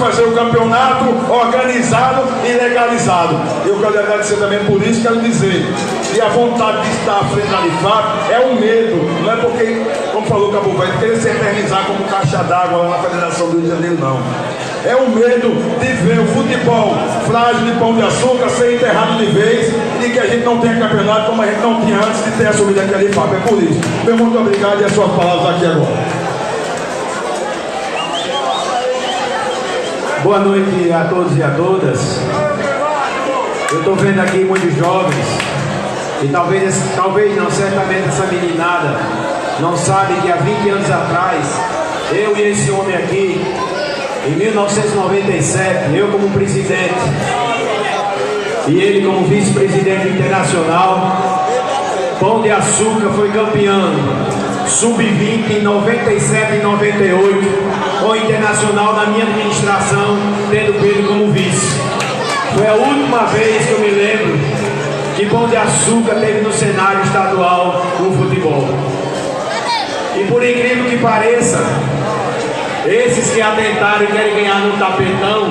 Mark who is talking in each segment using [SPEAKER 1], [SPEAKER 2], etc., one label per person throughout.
[SPEAKER 1] fazer o campeonato organizado e legalizado. Eu quero agradecer também por isso, quero dizer, e a vontade de estar à frente da Lifap é um medo, não é porque, como falou o Cabo Velho, querer se eternizar como caixa d'água lá na Federação do Rio de Janeiro, não. É um medo de ver o futebol frágil de Pão de Açúcar ser enterrado de vez e que a gente não tenha campeonato como a gente não tinha antes de ter assumido aqui a Lifap. É por isso. Meu muito obrigado e as suas palavras aqui agora.
[SPEAKER 2] Boa noite a todos e a todas. Eu estou vendo aqui muitos jovens e talvez não, certamente essa meninada não sabe que há 20 anos atrás, eu e esse homem aqui, em 1997, eu como presidente e ele como vice-presidente internacional, Pão de Açúcar foi campeão sub-20 em 97 e 98, com o Internacional na minha administração, tendo Pedro como vice. Foi a última vez que eu me lembro que Pão de Açúcar teve no cenário estadual no futebol. E por incrível que pareça, esses que atentaram e querem ganhar no tapetão,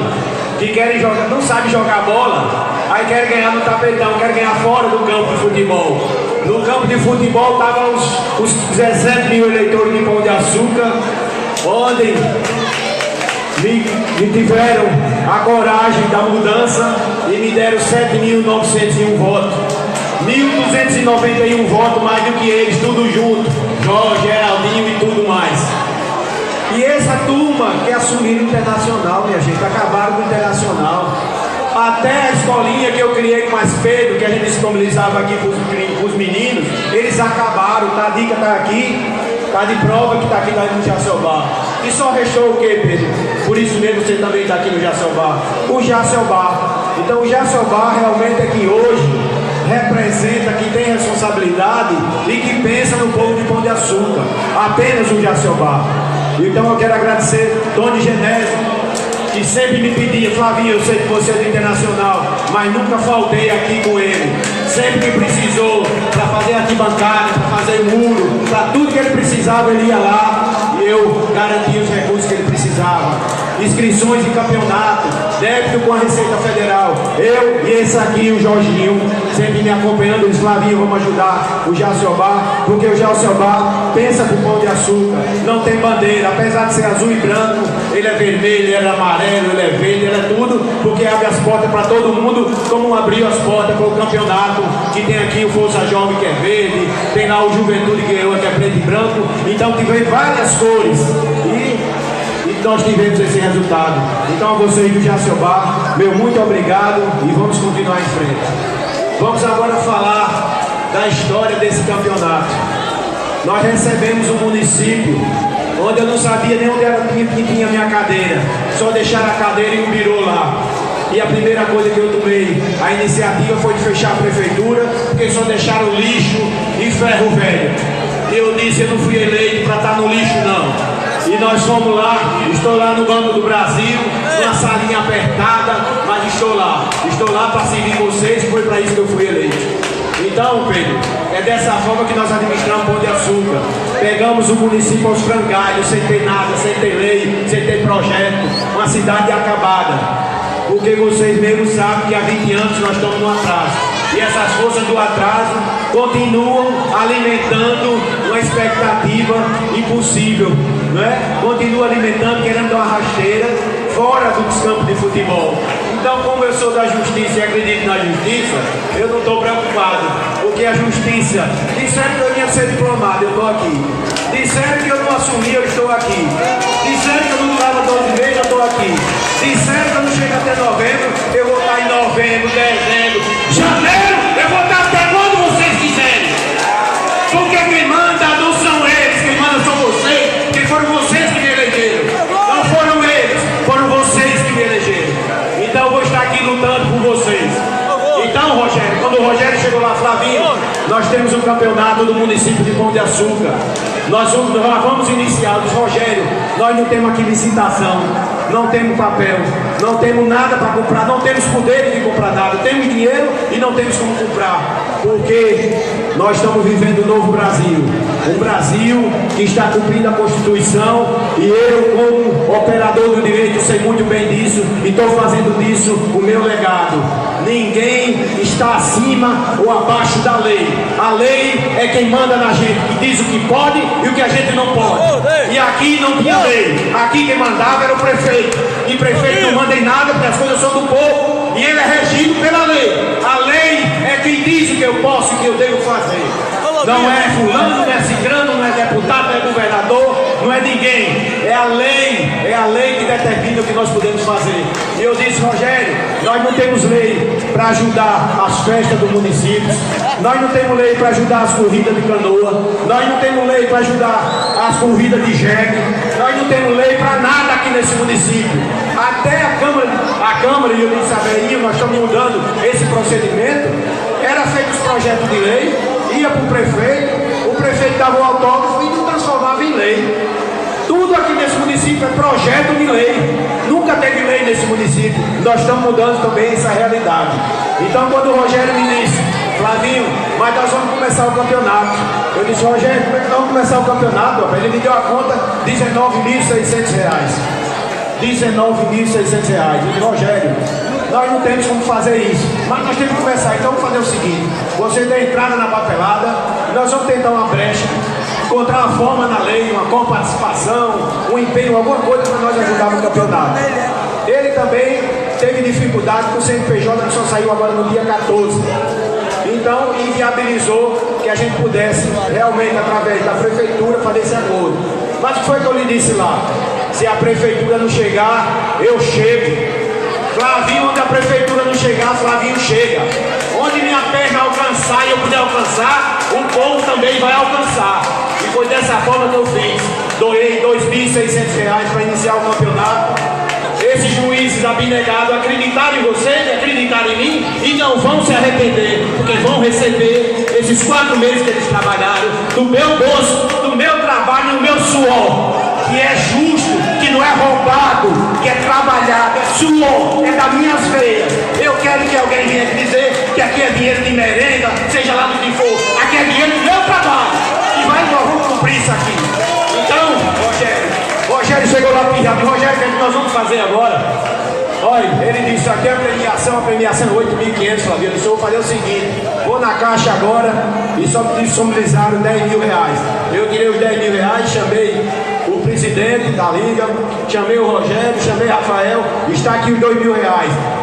[SPEAKER 2] que querem jogar, não sabem jogar bola, aí querem ganhar no tapetão, querem ganhar fora do campo de futebol. No campo de futebol estavam os 17 mil eleitores de Pão de Açúcar, onde me tiveram a coragem da mudança e me deram 7.901 votos. 1.291 votos mais do que eles, tudo junto, Jorge, Geraldinho e tudo mais. E essa turma que assumiram o Internacional, minha gente, acabaram com o Internacional. Até a escolinha que eu criei com mais Pedro, que a gente disponibilizava aqui para os meninos, eles acabaram, tá? A dica está aqui, tá de prova que está aqui no Jacobá. E só restou o que, Pedro? Por isso mesmo você também está aqui no Jacobá. O Jacobá. Então o Jacobá realmente é que hoje representa, que tem responsabilidade e que pensa no povo de Pão de Açúcar. Apenas o Jacobá. Então eu quero agradecer Tony Genésio, que sempre me pedia, Flavinho, eu sei que você é do Internacional, mas nunca faltei aqui com ele. Sempre me precisou para fazer arquibancada, para fazer muro, para tudo que ele precisava, ele ia lá e eu garantia os recursos que ele precisava. Inscrições de campeonato, débito com a Receita Federal. Eu e esse aqui, o Jorginho, sempre me acompanhando, eles Flavinho, vamos ajudar o Jacobá, porque o Jacobá pensa pro Pão de Açúcar, não tem bandeira, apesar de ser azul e branco, ele é vermelho, ele é amarelo, ele é verde, ele é tudo, porque abre as portas para todo mundo, como abriu as portas para o campeonato, que tem aqui o Força Jovem que é verde, tem lá o Juventude que é preto e branco, então tive várias cores, e nós tivemos esse resultado. Então a vocês do Jacobá, meu muito obrigado e vamos continuar em frente. Vamos agora falar da história desse campeonato. Nós recebemos um município onde eu não sabia nem onde era que tinha minha cadeira, só deixaram a cadeira e um birô lá. E a primeira coisa que eu tomei, a iniciativa foi de fechar a prefeitura, porque só deixaram lixo e ferro velho. Eu disse, eu não fui eleito para estar no lixo não. E nós fomos lá, estou lá no Banco do Brasil, numa salinha apertada, mas estou lá para servir vocês, foi para isso que eu fui eleito. Então, Pedro, é dessa forma que nós administramos Pão de Açúcar. Pegamos o município aos frangalhos, sem ter nada, sem ter lei, sem ter projeto, uma cidade acabada. Porque vocês mesmo sabem que há 20 anos nós estamos no atraso. E essas forças do atraso continuam alimentando uma expectativa impossível, não é? Continuam alimentando, querendo dar uma rasteira fora dos campos de futebol. Então, como eu sou da justiça e acredito na justiça, eu não estou preocupado, porque a justiça, disseram que eu ia ser diplomado, eu estou aqui. Disseram que eu não assumi, eu estou aqui. Disseram que eu não durava 12 meses, eu estou aqui. Disseram que eu não chego até novembro, eu vou estar em novembro, dezembro, janeiro, eu vou estar até quando vocês quiserem. Porque quem manda não são eles, quem manda são vocês, porque foram vocês que me elegeram. Não foram eles, foram vocês que me elegeram. Então eu vou estar aqui lutando por vocês. Então, Rogério, quando o Rogério chegou lá, Flavinho, nós temos um campeonato do município de Pão de Açúcar. Nós vamos iniciar, Rogério, nós não temos aqui licitação, não temos papel, não temos nada para comprar, não temos poder de comprar nada, temos dinheiro e não temos como comprar, porque nós estamos vivendo um novo Brasil, um Brasil que está cumprindo a Constituição, e eu, como operador do direito, sei muito bem disso. e estou fazendo disso o meu legado. Ninguém está acima ou abaixo da lei. A lei é quem manda na gente, que diz o que pode e o que a gente não pode. E aqui não tinha lei. Aqui quem mandava era o prefeito. E prefeito não manda em nada, porque as coisas são do povo e ele é regido pela lei. A lei é quem diz o que eu posso e o que eu devo fazer. Não é fulano, não é cicrano, não é deputado, não é governador, não é ninguém. É a lei que determina o que nós podemos fazer. E eu disse, Rogério, nós não temos lei para ajudar as festas do município, nós não temos lei para ajudar as corridas de canoa, nós não temos lei para ajudar as corridas de jegue, nós não temos lei para nada aqui nesse município. Até a Câmara, e eu disse a Verinho, nós estamos mudando esse procedimento, era feito os projetos de lei, ia para o prefeito dava o autógrafo e não transformava em lei. Tudo aqui nesse município é projeto de lei. Nunca teve lei nesse município. Nós estamos mudando também essa realidade. Então, quando o Rogério me disse, Flavinho, mas nós vamos começar o campeonato. Eu disse, Rogério, como é que nós vamos começar o campeonato? Ele me deu a conta, R$19.600. R$19.600. Eu disse, Rogério, nós não temos como fazer isso, mas nós temos que começar. Então vamos fazer o seguinte: você dá entrada na papelada, nós vamos tentar uma brecha, encontrar uma forma na lei, uma coparticipação, um empenho, alguma coisa para nós ajudar no campeonato. Ele também teve dificuldade com o CNPJ, que só saiu agora no dia 14. Então inviabilizou que a gente pudesse realmente, através da prefeitura, fazer esse acordo. Mas o que foi que eu lhe disse lá? Se a prefeitura não chegar, eu chego. Flavinho, onde a prefeitura não chegar, Flavinho chega. Onde minha perna alcançar e eu puder alcançar, o povo também vai alcançar. E foi dessa forma que eu fiz. Doei R$2.600 para iniciar o campeonato. Esses juízes abnegados acreditaram em vocês, acreditaram em mim e não vão se arrepender, porque vão receber esses 4 meses que eles trabalharam do meu bolso, do meu trabalho e do meu suor, que é justo, que não é roubado, que é trabalhado, é suor, é das minhas veias. Eu quero que alguém venha dizer que aqui é dinheiro de merenda, seja lá do que for, aqui é dinheiro do meu trabalho, e nós vamos cumprir isso aqui. Então, Rogério chegou lá pirrado. Rogério, o que é que nós vamos fazer agora? Olha, ele disse, aqui é a premiação é 8.500, Flavinho. Eu disse, eu vou fazer o seguinte, vou na caixa agora e só me disponibilizaram R$10.000. Eu tirei os R$10.000, chamei o presidente da liga, chamei o Rogério, chamei o Rafael, está aqui os R$2.000.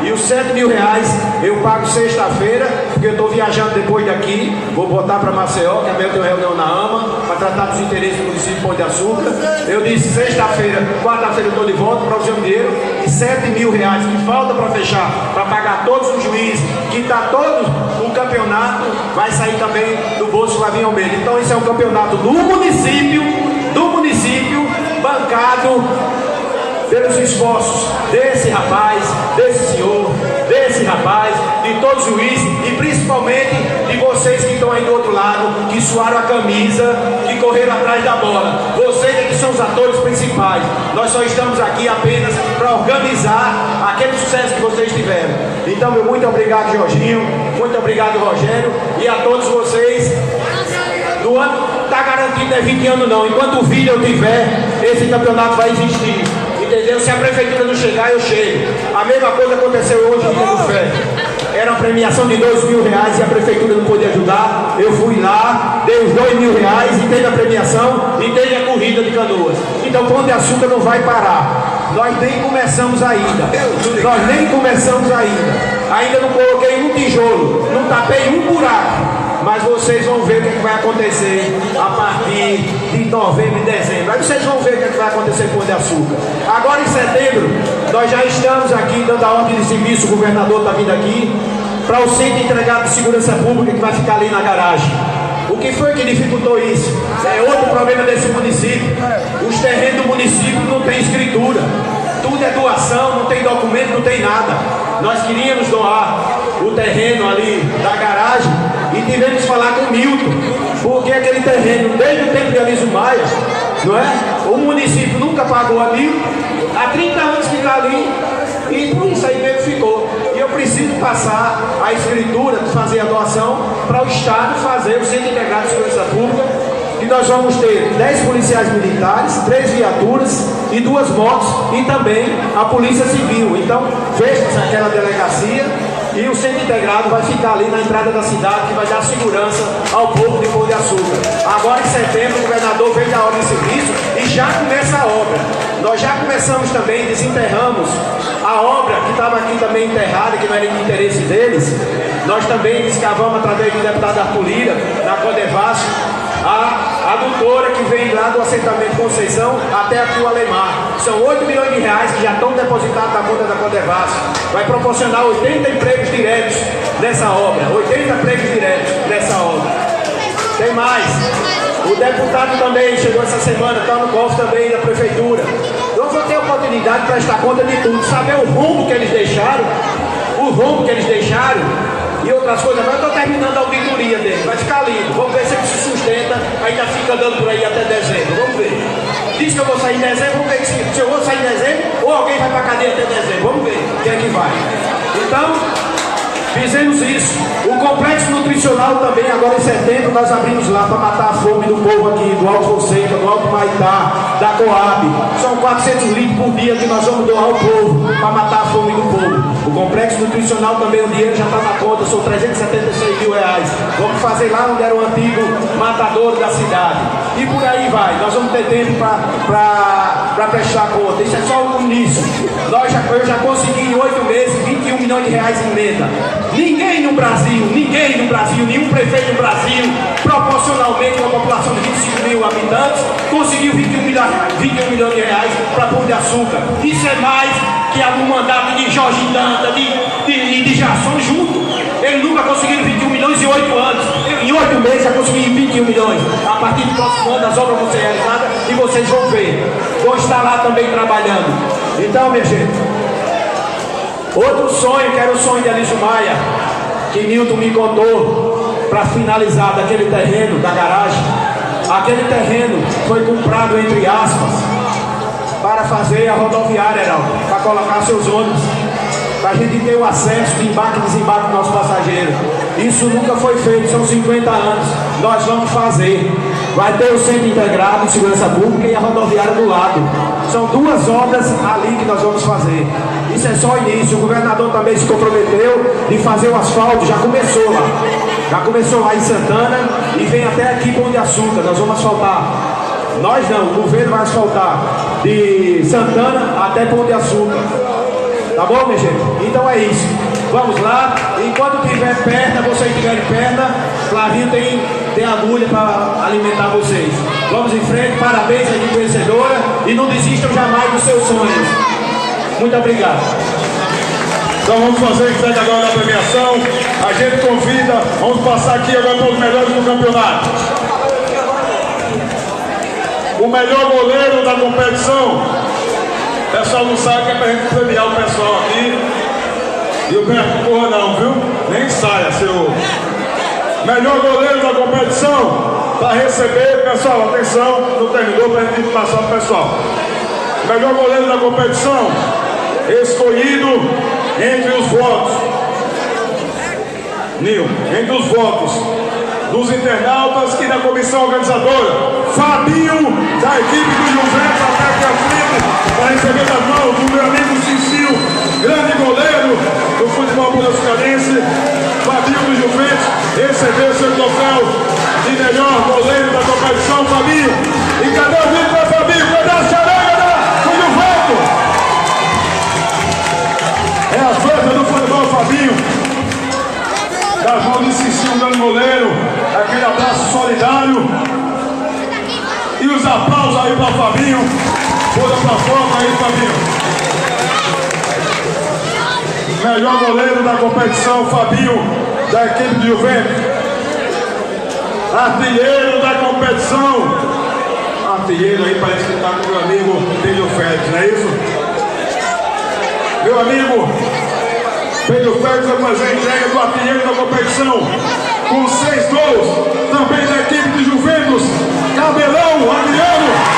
[SPEAKER 2] E os R$7.000 eu pago sexta-feira, porque eu estou viajando depois daqui, vou botar para Maceió, que amanhã eu tenho reunião na AMA, para tratar dos interesses do município de Pão de Açúcar. Eu disse, sexta-feira, quarta-feira eu estou de volta para o seu dinheiro, e R$7.000 que falta para fechar, para pagar todos os juízes, que está todo o campeonato, vai sair também do bolso Flavinho Almeida. Então esse é um campeonato do município, bancado pelos esforços desse rapaz, desse senhor, desse rapaz, de todos os juízes e principalmente de vocês que estão aí do outro lado, que suaram a camisa, que correram atrás da bola. Vocês é que são os atores principais. Nós só estamos aqui apenas para organizar aquele sucesso que vocês tiveram. Então, meu muito obrigado, Jorginho, muito obrigado, Rogério, e a todos vocês. No ano está garantido, não é 20 anos não. Enquanto o filho eu tiver, esse campeonato vai existir. Entendeu? Se a prefeitura não chegar, eu chego. A mesma coisa aconteceu hoje no Dia do Fé. Era uma premiação de R$2.000 e a prefeitura não podia ajudar. Eu fui lá, dei os R$2.000 e teve a premiação e teve a corrida de canoas. Então Pão de Açúcar não vai parar. Nós nem começamos ainda. Ainda não coloquei um tijolo, não tapei um buraco. Mas vocês vão ver o que vai acontecer a partir de novembro e dezembro. Aí vocês vão ver o que vai acontecer com o Pão de Açúcar. Agora em setembro, nós já estamos aqui dando a ordem de serviço, o governador está vindo aqui, para o Centro Integrado de Segurança Pública que vai ficar ali na garagem. O que foi que dificultou isso? É outro problema desse município. Os terrenos do município não tem escritura. Tudo é doação, não tem documento, não tem nada. Nós queríamos doar o terreno ali da garagem e tivemos que falar com o Milton, porque aquele terreno, desde o tempo de Aliso Maia, não é? O município nunca pagou a Milton, há 30 anos que está ali, e por isso aí mesmo ficou. E eu preciso passar a escritura de fazer a doação para o Estado fazer o Centro Integrado de Segurança Pública, que nós vamos ter 10 policiais militares, 3 viaturas e 2 motos e também a Polícia Civil. Então, fecha-se aquela delegacia e o centro integrado vai ficar ali na entrada da cidade, que vai dar segurança ao povo de Pão de Açúcar. Agora em setembro, o governador veio da ordem de serviço e já começa a obra. Nós já começamos também, desenterramos a obra que estava aqui também enterrada, que não era de interesse deles. Nós também descavamos através do deputado Arthur Lira, na Codevasf, a adutora que vem lá do assentamento Conceição até aqui o Alemar. São 8 milhões de reais que já estão depositados na conta da Codevasf. Vai proporcionar 80 empregos diretos nessa obra. 80 empregos diretos nessa obra. Tem mais. O deputado também chegou essa semana, está no cofre também da prefeitura. Eu vou ter a oportunidade de prestar conta de tudo, saber o rumo que eles deixaram, e outras coisas, mas eu estou terminando a auditoria dele, vai ficar lindo, vamos ver se ele se sustenta, ainda fica andando por aí até dezembro, vamos ver. Diz que eu vou sair em dezembro, vamos ver se eu vou sair em dezembro ou alguém vai para a cadeia até dezembro, vamos ver quem é que vai. Então, fizemos isso. O complexo nutricional também, agora em setembro, nós abrimos lá para matar a fome do povo aqui, do Alto Fonseca, do Alto Maitá, da Coab. São 400 litros por dia que nós vamos doar ao povo, para matar a fome do povo. O complexo nutricional também, o dinheiro já está na conta, são 376 mil reais. Vamos fazer lá onde era o antigo matadouro da cidade. E por aí vai, nós vamos ter tempo para prestar conta. Isso é só o início. Eu já consegui em 8 meses 21 milhões de reais em emenda. Ninguém no Brasil, nenhum prefeito no Brasil, proporcionalmente uma população de 25 mil habitantes, conseguiu 21 milhões de reais para Pão de Açúcar. Isso é mais que algum mandato de Jorge Danta, de Jason junto. Ele nunca conseguiu 21 milhões em 8 anos. Em 8 meses já consegui 21 milhões. A partir do próximo ano as obras vão ser realizadas e vocês vão ver. Vou estar lá também trabalhando. Então, minha gente, outro sonho, que era o sonho de Alísio Maia, que Nilton me contou, para finalizar, daquele terreno da garagem. Aquele terreno foi comprado, entre aspas, para fazer a rodoviária, para colocar seus ônibus, para a gente ter o acesso de embarque e desembarque do nosso passageiro. Isso nunca foi feito, são 50 anos. Nós vamos fazer. Vai ter o Centro Integrado de Segurança Pública e a rodoviária do lado. São 2 obras ali que nós vamos fazer. Isso é só o início. O governador também se comprometeu de fazer o asfalto, já começou lá. Já começou lá em Santana e vem até aqui Pão de Açúcar. Nós vamos asfaltar. Nós não, o governo vai asfaltar de Santana até Pão de Açúcar. Tá bom, minha gente? Então é isso. Vamos lá. Enquanto tiver perna, vocês tiverem perna, Flavinho tem agulha para alimentar vocês. Vamos em frente. Parabéns aí, vencedora. E não desistam jamais dos seus sonhos. Muito obrigado.
[SPEAKER 1] Então vamos fazer entrega agora da premiação. A gente convida. Vamos passar aqui agora para os melhores do campeonato. O melhor goleiro da competição. O pessoal não sabe que é pra gente premiar o pessoal aqui. E o Berto porra não, viu? Nem saia, seu. Melhor goleiro da competição. Para receber, pessoal, atenção, não terminou pra gente passar pro pessoal. Melhor goleiro da competição. Escolhido entre os votos. Nil, entre os votos dos internautas e da comissão organizadora. Fabinho, da equipe do Juventus, até aqui à frente, para receber das mãos do meu amigo Cicil, grande goleiro do futebol brasileiro. Fabinho do Juventus recebeu seu troféu de melhor goleiro da competição. Fabinho, e cadê o vídeo para Fabinho? Cadê a charanga do Juventus? É a festa do futebol, Fabinho. Das mãos de Cicil, um grande goleiro. Aquele abraço solidário. E os aplausos aí para Fabinho. Bora pra foto aí, Fabinho. Melhor goleiro da competição, Fabinho, da equipe de Juventus. Artilheiro da competição. Artilheiro aí, parece que está com o meu amigo Pedro Félix, não é isso? Meu amigo Pedro Félix vai fazer a entrega do artilheiro da competição com 6 gols, também da equipe de Juventus, Cabelão, Adriano.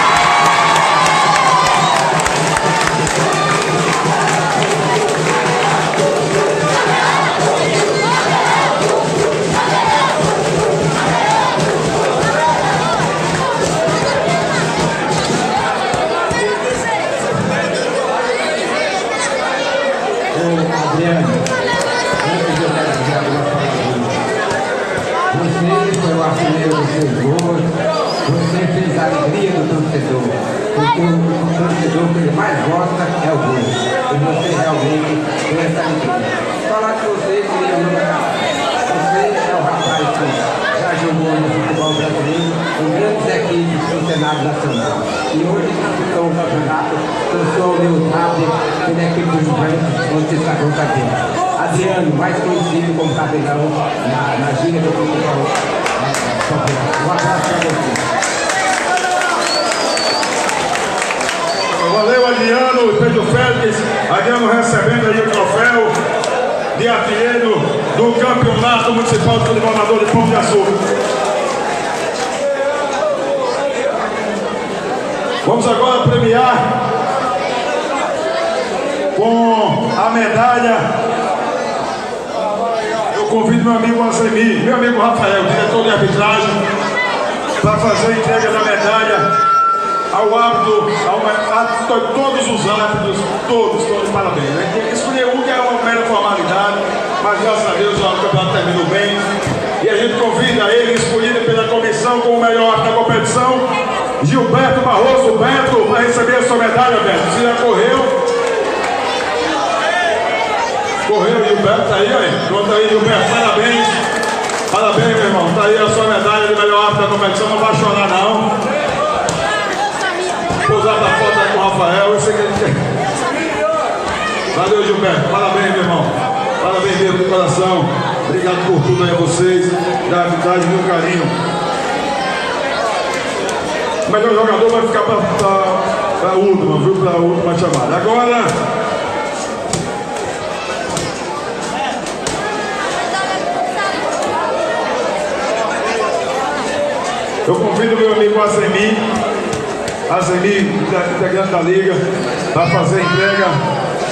[SPEAKER 3] Adriano, antes de eu dizer algumas palavras, você foi o artilheiro dos seus gols, você fez a alegria do torcedor, porque o torcedor que ele mais gosta é o gol, e você realmente tem essa alegria. Falar que você queria você é o rapaz que já jogou no futebol brasileiro, em grandes equipes do Senado Nacional, e hoje disputou o campeonato, trouxe o Neus Rápido, que é a equipe do Juventus, onde se sacou aqui. Adriano, mais conhecido como Cabelão na gíria do futebol. Um abraço para você.
[SPEAKER 1] Valeu, Adriano, Pedro Félix. Adriano recebendo aí o troféu de artilheiro do Campeonato Municipal de Futebol Amador de Pão de Açúcar. Vamos agora premiar com a medalha. Eu convido meu amigo Azemi, meu amigo Rafael, diretor de arbitragem, para fazer a entrega da medalha ao árbitro, a todos os árbitros, todos, parabéns. A gente tem que escolher um que é uma mera formalidade, mas graças a Deus o campeonato terminou bem. E a gente convida ele, escolhido pela comissão como o melhor árbitro da competição, Gilberto Barroso Beto, para receber a sua medalha, Beto. Você já correu? Correu, Gilberto, tá aí. Pronto aí, Gilberto, parabéns. Parabéns, meu irmão. Tá aí a sua medalha de melhor árbitro da competição, não vai chorar não. Pousar da foto aí com o Rafael, eu sei que ele quer. Valeu, Gilberto, parabéns, meu irmão. Parabéns mesmo de coração. Obrigado por tudo aí a vocês, da arbitragem e do carinho. O melhor jogador vai ficar para a última, viu? Para a última chamada. Agora, eu convido meu amigo Azemi, integrante da Liga, para fazer entrega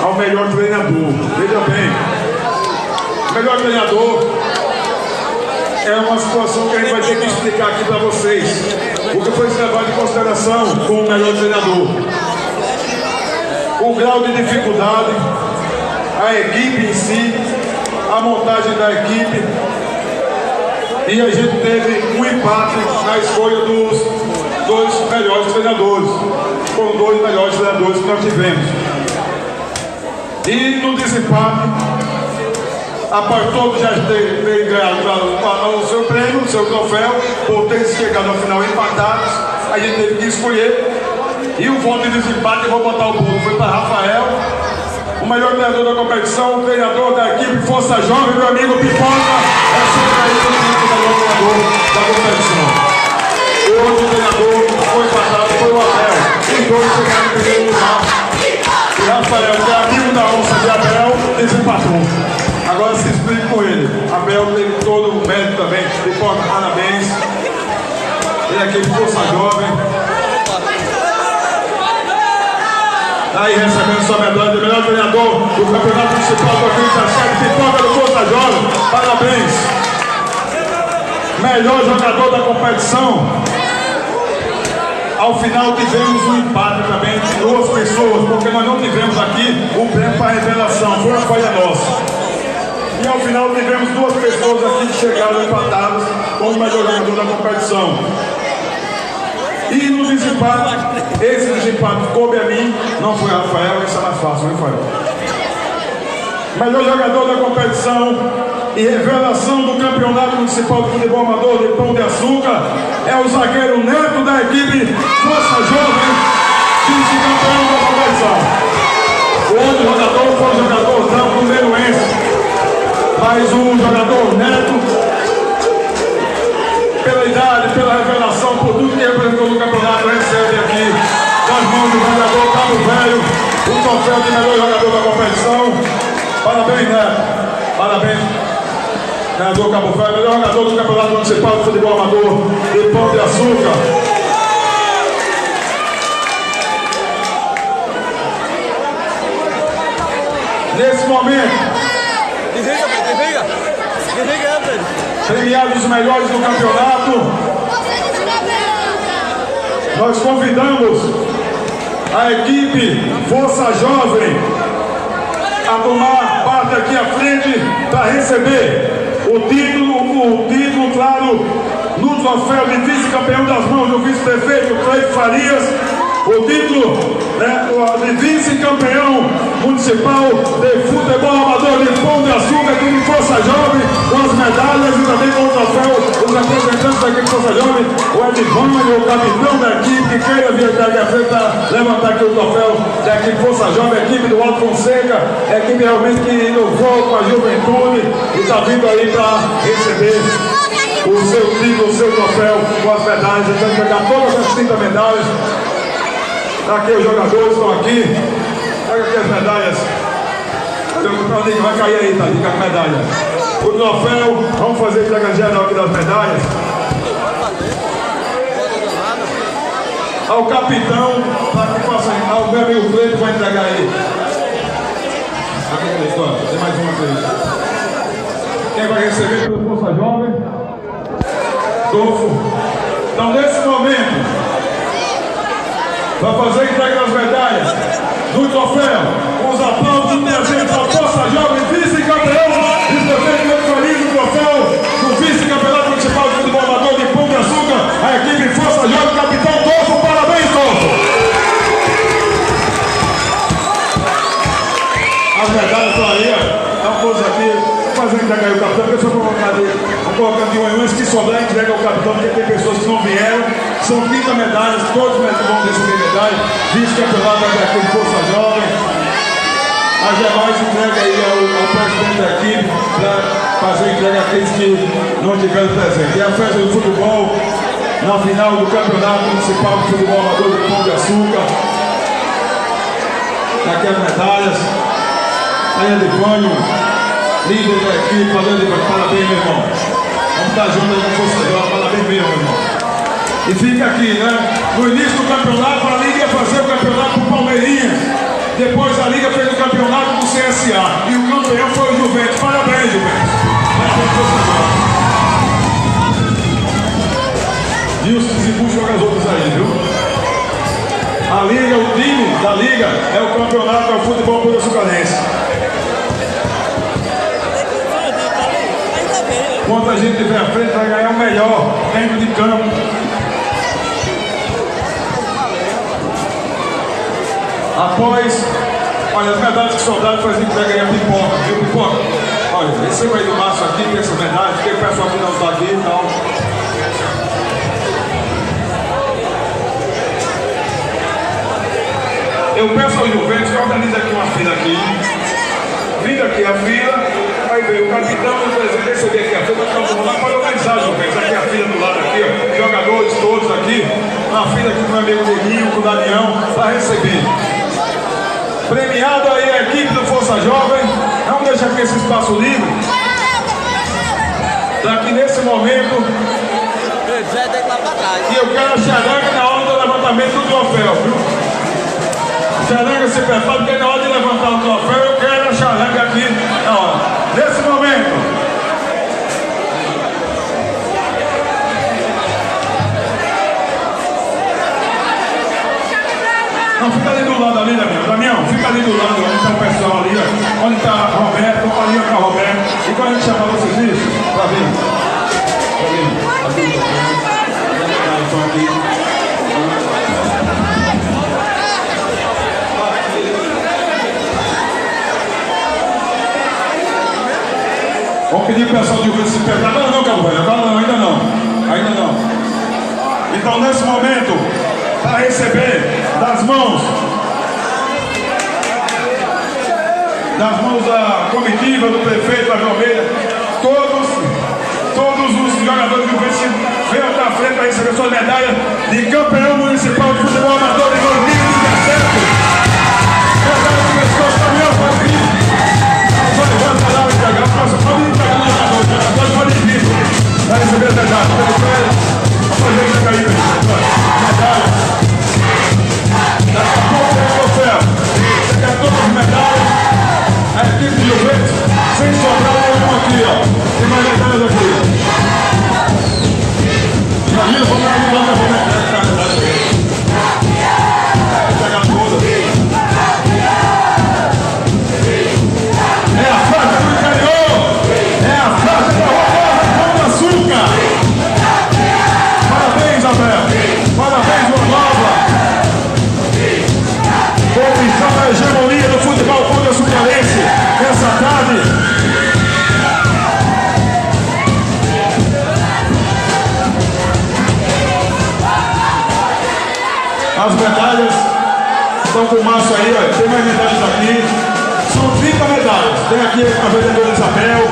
[SPEAKER 1] ao melhor treinador. Veja bem, o melhor treinador é uma situação que a gente vai ter que explicar aqui para vocês. O que foi levado em consideração com o melhor treinador? O grau de dificuldade, a equipe em si, a montagem da equipe, e a gente teve um empate na escolha dos dois melhores treinadores. Foram dois melhores treinadores que nós tivemos. E no desempate, após todos já terem ganhado o seu prêmio, o seu troféu, por terem chegado ao final empatados, a gente teve que escolher. E o voto de desempate, eu vou botar o bolo, foi para Rafael, o melhor treinador da competição, o treinador da equipe Força Jovem, meu amigo Pipoca, recebe aí o melhor treinador da competição. O outro treinador foi empatado, foi o Abel. Os dois chegaram em primeiro lugar. E Rafael, que é amigo da onça de Abel, desempatou. Agora se explique com ele. Abel teve todo o mérito também. Pipoca, parabéns. Ele é aquele Força Jovem. Aí recebendo sua medalha de melhor treinador do Campeonato Municipal de 2017, Pipoca do Força Jovem. Parabéns. Melhor jogador da competição. Ao final tivemos um empate também de duas pessoas, porque nós não tivemos aqui o prêmio para revelação, foi uma falha nossa. E ao final tivemos duas pessoas aqui que chegaram empatadas como o melhor jogador da competição. E no desempate, esse desempate coube a mim, não foi Rafael, esse é mais fácil, não foi? Melhor jogador da competição e revelação do Campeonato Municipal de Futebol Amador de Pão de Açúcar é o zagueiro Neto da equipe Força Jovem, vice-campeão da competição. O outro jogador foi o jogador Zampo Meruense, mas o jogador Neto, pela idade, pela revelação, por tudo que representou no campeonato, recebe aqui das mãos do jogador Cabo Velho o troféu de melhor jogador da competição. Parabéns, Neto. Parabéns, treinador Cabo Velho, melhor jogador do Campeonato Municipal de Futebol Amador de Pão de Açúcar. Nesse momento, premiados os melhores do campeonato, nós convidamos a equipe Força Jovem a tomar parte aqui à frente para receber o título, claro, no troféu de vice-campeão das mãos do vice-prefeito Cleide Farias, o título, né, de vice-campeão municipal de futebol amador de Pão de Açúcar, aqui de Força Jovem, com as medalhas e também com o troféu, os representantes aqui de Força Jovem, o Edivânio, o capitão da equipe, que queira vir aqui à frente para levantar aqui o troféu da equipe de Força Jovem, a equipe do Alto Fonseca, a equipe realmente que inovou com a juventude e está vindo aí para receber o seu título, o seu troféu com as medalhas. Então, pegar todas as 30 medalhas. Aqui os jogadores estão aqui. Pega aqui as medalhas. Vai cair aí, Tadinho, com as medalhas. O troféu, vamos fazer a entrega geral aqui das medalhas. Ao capitão, para que possa. Ao meu amigo Cleito vai entregar aí. Aqui, Cleito, tem mais uma coisa. Quem vai receber pela Força Jovem? Dolfo. Então, nesse momento, para fazer a entrega das medalhas do troféu, com os aplausos presentes à Força Jovem, vice-campeão, vice-prefeito Cleide Farias, o troféu do vice-campeonato municipal de futebol amador de Pão de Açúcar, a equipe Força Jovem, capitão Dolfo, parabéns, Dolfo! As medalhas estão aí, ó, todos aqui, fazendo entrega aí o capitão, porque eu vou colocar de um em um, se sobrar, entrega ao capitão, porque tem pessoas que não vieram. São 30 medalhas, todos vão receber medalha, vice-campeonato aqui de Força Jovem. A demais entrega aí ao presidente da equipe para fazer a entrega àqueles que não tiveram presente. E a festa do futebol na final do Campeonato Municipal de Futebol Amador de Pão de Açúcar. Aqui as medalhas. Aí Edivânio, líder da equipe, parabéns, meu irmão. Vamos estar juntos aí com Força Jovem, parabéns mesmo, meu irmão. E fica aqui, né? No início do campeonato, a Liga ia fazer o campeonato com o Palmeirinha. Depois a Liga fez o campeonato com o CSA. E o campeão foi o Juventus. Parabéns, Juventus. Wilson, se puxa com as outras aí, viu? A Liga, o time da Liga é o campeonato do futebol por açucarense. Quanto a gente tiver à frente, vai ganhar o melhor dentro de campo. Após, olha, as medalhas que sobraram, foi a gente vai ganhar pipoca, viu, pipoca? Olha, receba aí do Márcio aqui, tem essas medalhas, porque o pessoal que não está aqui e tal. Eu peço ao Juventus que organize aqui uma fila aqui. Vindo aqui a fila, aí vem o capitão e o presidente receber aqui a fila, vamos lá para organizar, Juventus. Aqui a fila do lado aqui, ó, jogadores todos aqui, uma fila aqui com o meu amigo Neguinho, com o Daniel, para receber. Premiado aí a equipe do Força Jovem. Vamos deixar aqui esse espaço livre. Para que nesse momento. E eu quero a xaranga na hora do levantamento do troféu, viu? Xaranga se prepara, porque na hora de levantar o troféu eu quero a xaranga aqui na hora. Nesse momento. Não, fica ali do lado ali, Damião, fica ali do lado, onde está o pessoal ali, ó. Onde está Roberto, ali está Roberto. E quando a gente chamar vocês isso, tá vindo. Tá vindo. Tá vindo. Estão aqui. Vamos pedir para o pessoal de Juventus se pegar. Agora não, Cabo Velho, agora não, ainda não. Ainda não. Então, nesse momento, para receber das mãos da comitiva, do prefeito da Almeida, todos os jogadores do Juventus venham para frente para receber suas medalhas de campeão municipal de futebol amador de 2017. Medalha do pescoço, caminhão, pode vir. Pode falar, pode entregar no jogador, pode vir. Vai receber as medalhas. Vamos fazer isso aí, medalha. Daqui a pouco tem o troféu. Você quer todas as medalhas? A equipe de Juventus, sem sobrar nenhuma aqui, ó. Tem mais medalhas aqui. Imagina, vamos lá no lado da medalha. Vou pegar todas. Tem aqui a vendedora Isabel,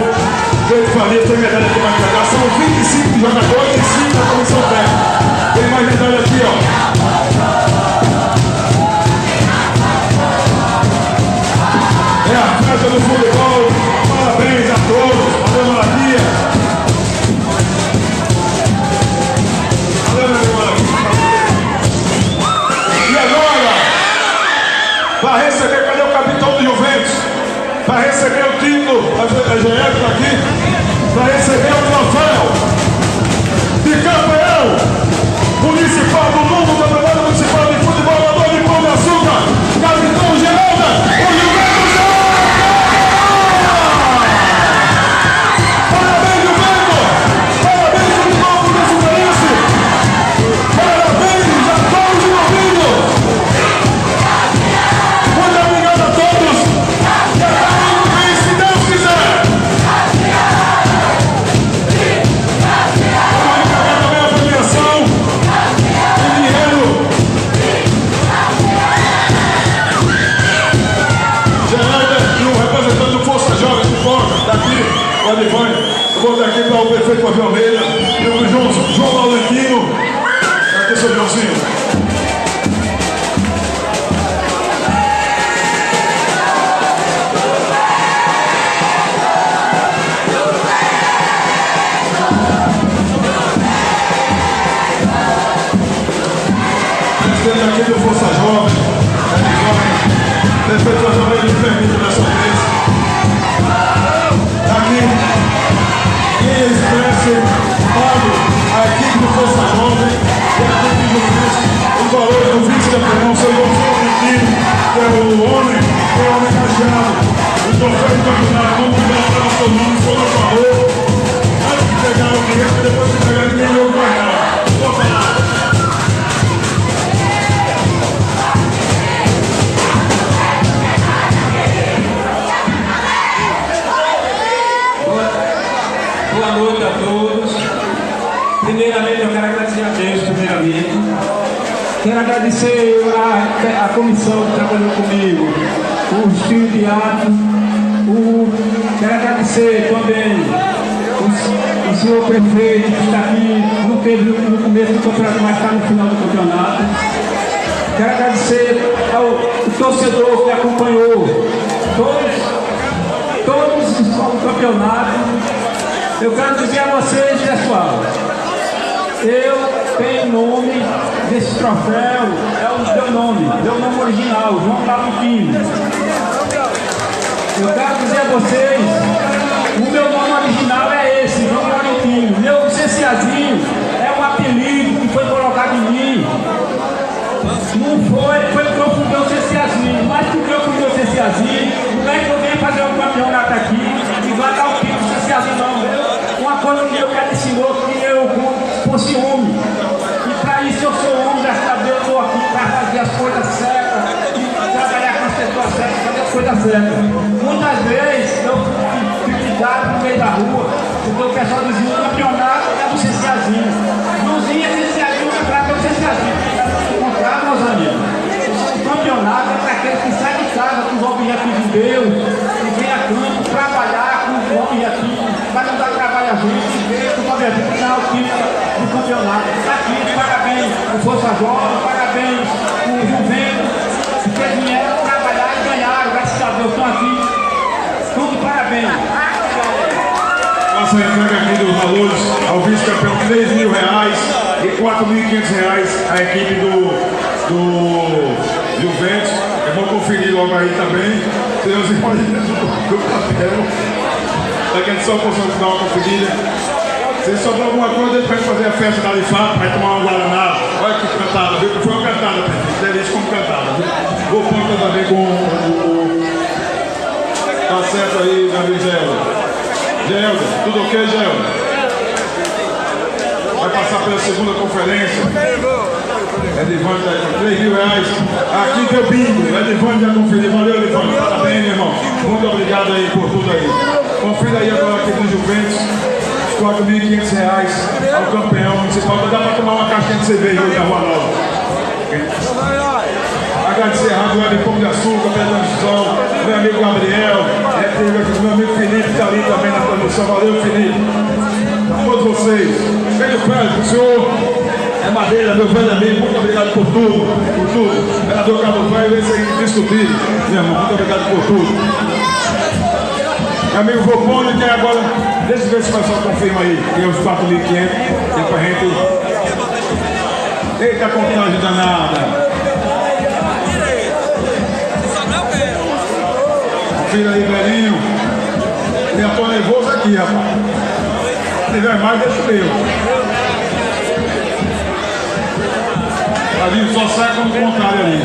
[SPEAKER 1] tem família, tem medalha aqui para entregar. São 25 jogadores e 5 da comissão técnica. Tem mais medalha aqui, ó. É a festa do futebol. Parabéns a todos. Valeu, Maravilha. Valeu, meu Maravilha. E agora, vai receber, cadê o capitão do Juventus? Vai receber o título, a GF tá aqui, vai receber o troféu de campeão municipal do mundo, campeonato municipal de futebol amador de Pão de Açúcar, capitão Geralda, o Juventus. Parabéns, Juventus! Parabéns, futebol do Açucarense! Parabéns a todos envolvidos! Muito obrigado a todos! E até domingo que vem, se Deus quiser! Vamos entregar também a premiação em dinheiro. Geralda e o representante do Força Jovem de Porta, daqui, o Adivane. Eu vou daqui para o prefeito Pavio Almeida e o João Valentino. Aqui, seu Joãozinho. Presidente aqui do Força Jovem, prefeito Pavio Almeida, me permite dessa vez. Aqui, quem expressa a equipe do Força Jovem e a equipe do Juventus, os valores do vice-campeão, seu João Valentino, que é o homem homenageado, o troféu do campeonato, vamos liberar o seu nome, foi no favor, antes de pegar o dinheiro, depois de pegar ninguém jogo para ela. Vou falar.
[SPEAKER 4] Boa noite a todos. Primeiramente, eu quero agradecer a Deus, primeiramente. Quero agradecer a comissão que trabalhou comigo, o Estilo Teatro, quero agradecer também o senhor prefeito que está aqui, não teve no começo do campeonato, mas está no final do campeonato. Quero agradecer ao torcedor que acompanhou todos os campeonatos. Eu quero dizer a vocês, pessoal, eu tenho o nome desse troféu, é o meu nome original, João Valentino. Eu quero dizer a vocês, o meu nome original é esse, João Valentino. Meu licenciazinho é um apelido que foi colocado em mim. Não foi porque eu fui meu licenciazinho, mas porque eu fui meu licenciazinho, não é que eu venho fazer um campeonato aqui e vai dar o título licenciazinho, não. Uma coisa que eu quero ensinar que eu fosse homem. E para isso eu sou homem, graças a Deus eu estou aqui para fazer as coisas certas, e trabalhar com as pessoas certas, fazer as coisas certas. Muitas vezes eu fui criticado no meio da rua, porque o pessoal dizia o campeonato é do licenciazinho. Não tinha licenciazinho, o campeonato é do licenciazinho. Ao contrário, meus amigos, o campeonato é para aqueles que saem de casa com os objetivos de Deus, e vem a campo trabalhar com os objetivos, para não dar trabalho a gente, com o objetivo de dar o título do campeonato. Está aqui, parabéns o Força Jovem, parabéns o Juventus, que vieram trabalhar e ganharam, graças a Deus, estão aqui. Tudo parabéns.
[SPEAKER 1] Faça a entrega aqui dos valores ao vice-campeão, R$3.000 e R$4.500 a equipe do Juventus. Eu vou conferir logo aí também. Deus imagina do papel. Daqui a gente só posso dar uma conferida. Se sobrou alguma coisa, a gente vai fazer a festa da Alifato, vai tomar uma Guaraná. Olha que cantada, viu? Foi uma cantada, prefeito. Deve isso como cantada, viu? Vou pôr também com o. Tá certo aí, meu amigo Gelda. Gelda, tudo ok, Gelda? Vai passar pela segunda conferência. Edivane tá aí com R$3.000. Aqui deu bingo. Edivane já conferiu. Valeu, Edivane. Parabéns, meu irmão. Muito obrigado aí por tudo aí. Confira aí agora aqui do Juventus. R$4.500 ao campeão municipal. Dá para tomar uma caixinha de cerveja hoje na Rua Nova. Agradecer a Rádio Web Pão de Açúcar, pela transmissão, meu amigo Gabriel, Só valeu, Felipe. A todos vocês. Venho perto, o senhor é Madeira, meu velho amigo. Muito obrigado por tudo. Por tudo. Vereador Cabo Velho, esse aí discutir. Meu irmão, muito obrigado por tudo. Meu amigo Vopone, que agora. Deixa eu ver se o pessoal confirma aí. Tem os 4.500. Tem pra gente. Eita, contagem danada. Confira aí, velhinho. Já tô nervoso aqui, rapaz. Se tiver mais, deixa o meu. Ali só sai quando contrário ali.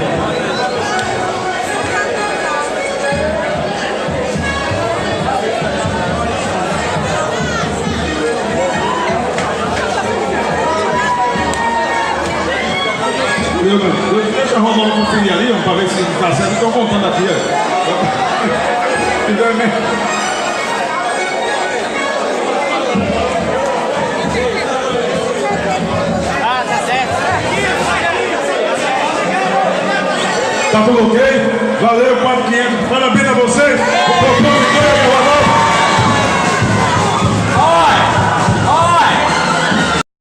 [SPEAKER 1] Deixa eu rodar um conferir ali, para ver se está certo. Estou contando aqui, ó. Tá tudo ok? Valeu, 4.500. Parabéns a vocês. O